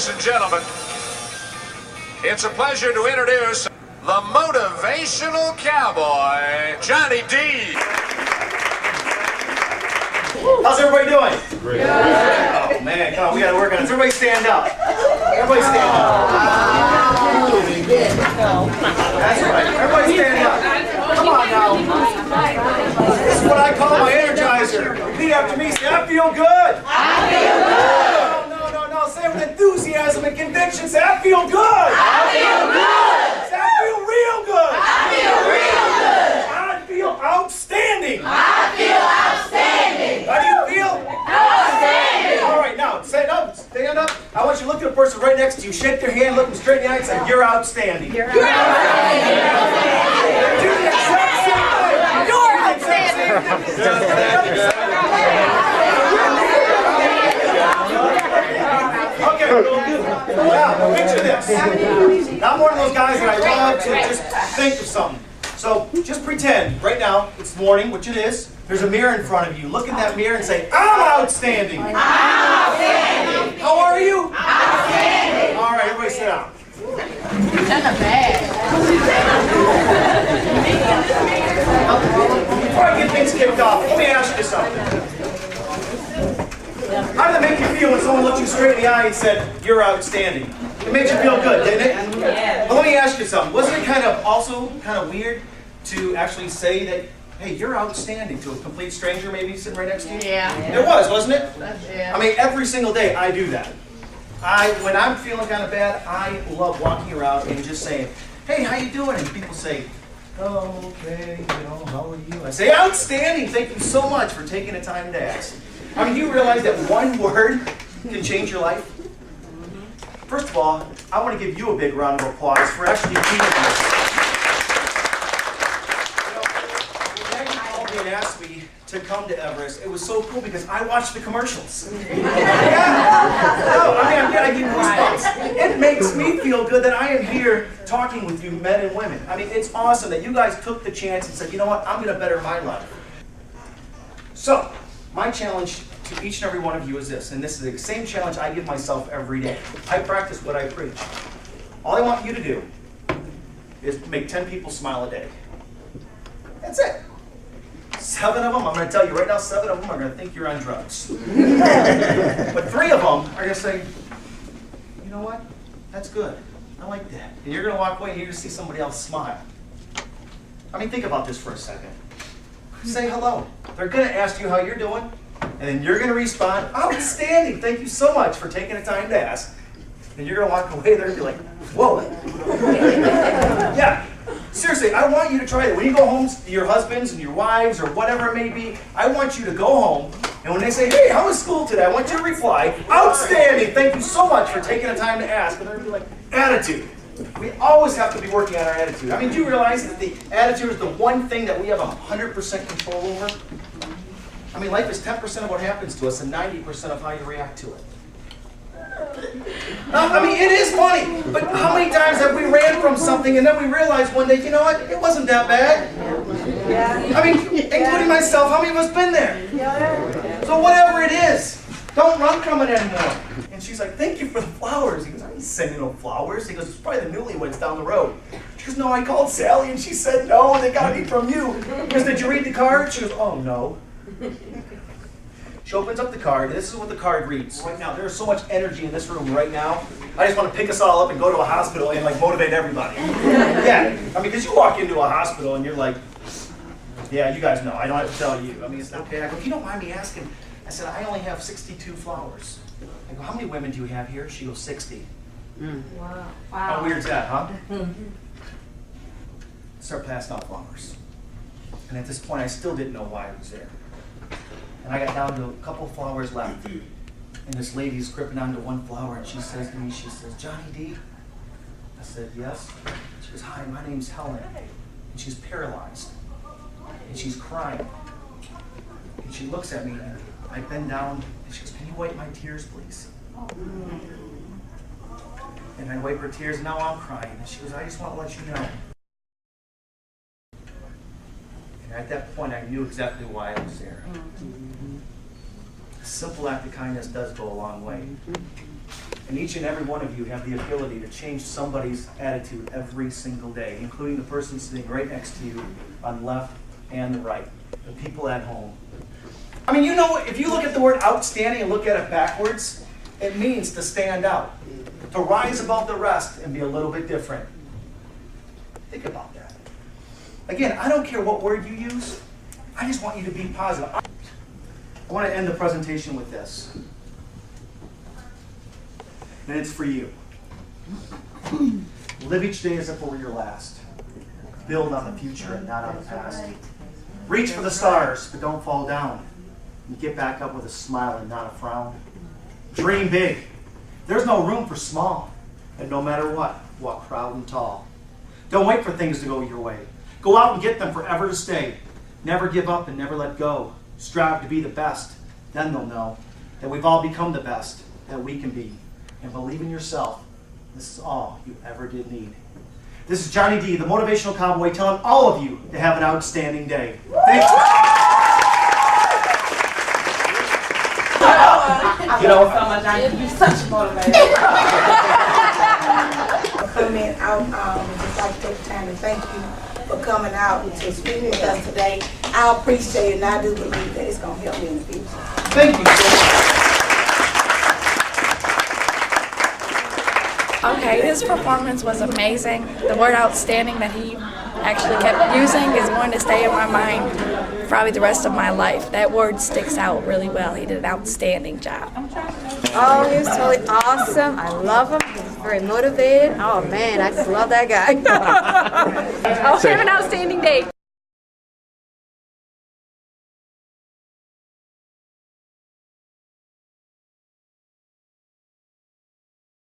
Ladies and gentlemen, it's a pleasure to introduce the Motivational Cowboy, Johnny D. How's everybody doing? Great. Oh man, come on, we gotta work on it. Everybody stand up. Everybody stand up. That's right. Everybody stand up. Come on now. This is what I call my energizer. Repeat after me. Say, I feel good. I feel good. No. Say it with enthusiasm and conviction. Say, I feel good. I feel good. Say, I feel real good. I feel real good. I feel outstanding. I feel outstanding. How do you feel? Outstanding. All right, now stand up. Stand up. I want you to look at the person right next to you. Shake their hand, look them straight in the eye, and say, "You're outstanding." You're outstanding. Do the exact same thing. You're outstanding. Okay. Now, picture this. Now, I'm one of those guys that I love to just think of something. So just pretend right now it's morning, which it is. There's a mirror in front of you. Look in that mirror and say, "I'm outstanding." I'm outstanding. How are you? Outstanding. All right, everybody sit down. That's a bad. Before I get things kicked off, let me ask you something. How did it make you feel when someone looked you straight in the eye and said, "You're outstanding"? It made you feel good, didn't it? Yeah. But let me ask you something. Wasn't it kind of weird to actually say that, "Hey, you're outstanding," to a complete stranger maybe sitting right next to you? Yeah. It was, wasn't it? Yeah. I mean, every single day I do that. When I'm feeling kind of bad, I love walking around and just saying, "Hey, how you doing?" And people say, "Oh, okay, how are you?" I say, "Outstanding, thank you so much for taking the time to ask." I mean, do you realize that one word can change your life? First of all, I want to give you a big round of applause for actually doing this. When Maggie called me and asked me to come to Everest, it was so cool because I watched the commercials. Yeah. No, I get goosebumps. It makes me feel good that I am here talking with you, men and women. I mean, it's awesome that you guys took the chance and said, "You know what, I'm going to better my life." So, my challenge to each and every one of you is this, and this is the same challenge I give myself every day. I practice what I preach. All I want you to do is make 10 people smile a day. That's it. 7 of them, I'm going to tell you right now, 7 of them are going to think you're on drugs. But 3 of them are going to say, "You know what? That's good. I like that." And you're going to walk away and you're going to see somebody else smile. I mean, think about this for a second. Say hello. They're going to ask you how you're doing, and then you're going to respond, "Outstanding. Thank you so much for taking the time to ask." And you're going to walk away there and be like, "Whoa." Yeah. Seriously, I want you to try it. When you go home to your husbands and your wives or whatever it may be, I want you to go home, and when they say, "Hey, how was school today?" I want you to reply, "Outstanding. Thank you so much for taking the time to ask." And they're going to be like, attitude. We always have to be working on our attitude. I mean, do you realize that the attitude is the one thing that we have 100% control over? I mean, life is 10% of what happens to us and 90% of how you react to it. I mean, it is funny, but how many times have we ran from something and then we realized one day, you know what, it wasn't that bad? I mean, including myself, how many of us been there? So whatever it is, don't run from it anymore. And she's like, "Thank you for the flowers." He goes, "I didn't send you no flowers." He goes, "It's probably the newlyweds down the road." She goes, "No, I called Sally and she said no, and they got me from you." He goes, "Did you read the card?" She goes, "Oh, no." She opens up the card, and this is what the card reads. Right now, there is so much energy in this room right now. I just want to pick us all up and go to a hospital and motivate everybody. Yeah, I mean, because you walk into a hospital and you're like, "Yeah, you guys know, I don't have to tell you." I mean, it's okay. I go, "If you don't mind me asking," I said, "I only have 62 flowers. I go, "How many women do you have here?" She goes, 60. Wow. How weird is that, huh? Start passing out flowers. And at this point, I still didn't know why I was there. And I got down to a couple of flowers left. And this lady's gripping onto one flower, and she says to me, she says, "Johnny D?" I said, "Yes." She goes, "Hi, my name's Helen." And she's paralyzed. And she's crying. And she looks at me, and I bend down, and she goes, "Can you wipe my tears, please?" And I wipe her tears, and now I'm crying. And she goes, "I just want to let you know." And at that point, I knew exactly why I was there. A simple act of kindness does go a long way. And each and every one of you have the ability to change somebody's attitude every single day, including the person sitting right next to you on the left and the right, the people at home. I mean, you know, if you look at the word outstanding and look at it backwards, it means to stand out, to rise above the rest and be a little bit different. Think about that. Again, I don't care what word you use. I just want you to be positive. I want to end the presentation with this. And it's for you. Live each day as if it were your last. Build on the future and not on the past. Reach for the stars, but don't fall down. And get back up with a smile and not a frown. Dream big. There's no room for small. And no matter what, walk proud and tall. Don't wait for things to go your way. Go out and get them forever to stay. Never give up and never let go. Strive to be the best. Then they'll know that we've all become the best that we can be. And believe in yourself. This is all you ever did need. This is Johnny D, the Motivational Cowboy, telling all of you to have an outstanding day. Thank you. You know, you're such a motivator. Coming out, just like to take the time to thank you for coming out to speak with us today. I appreciate it, and I do believe that it's going to help me in the future. Thank you. Okay, his performance was amazing. The word outstanding that he actually kept using is going to stay in my mind probably the rest of my life. That word sticks out really well. He did an outstanding job. Oh, he was totally awesome. I love him. He's very motivated. Oh man, I just love that guy. Oh, have an outstanding day.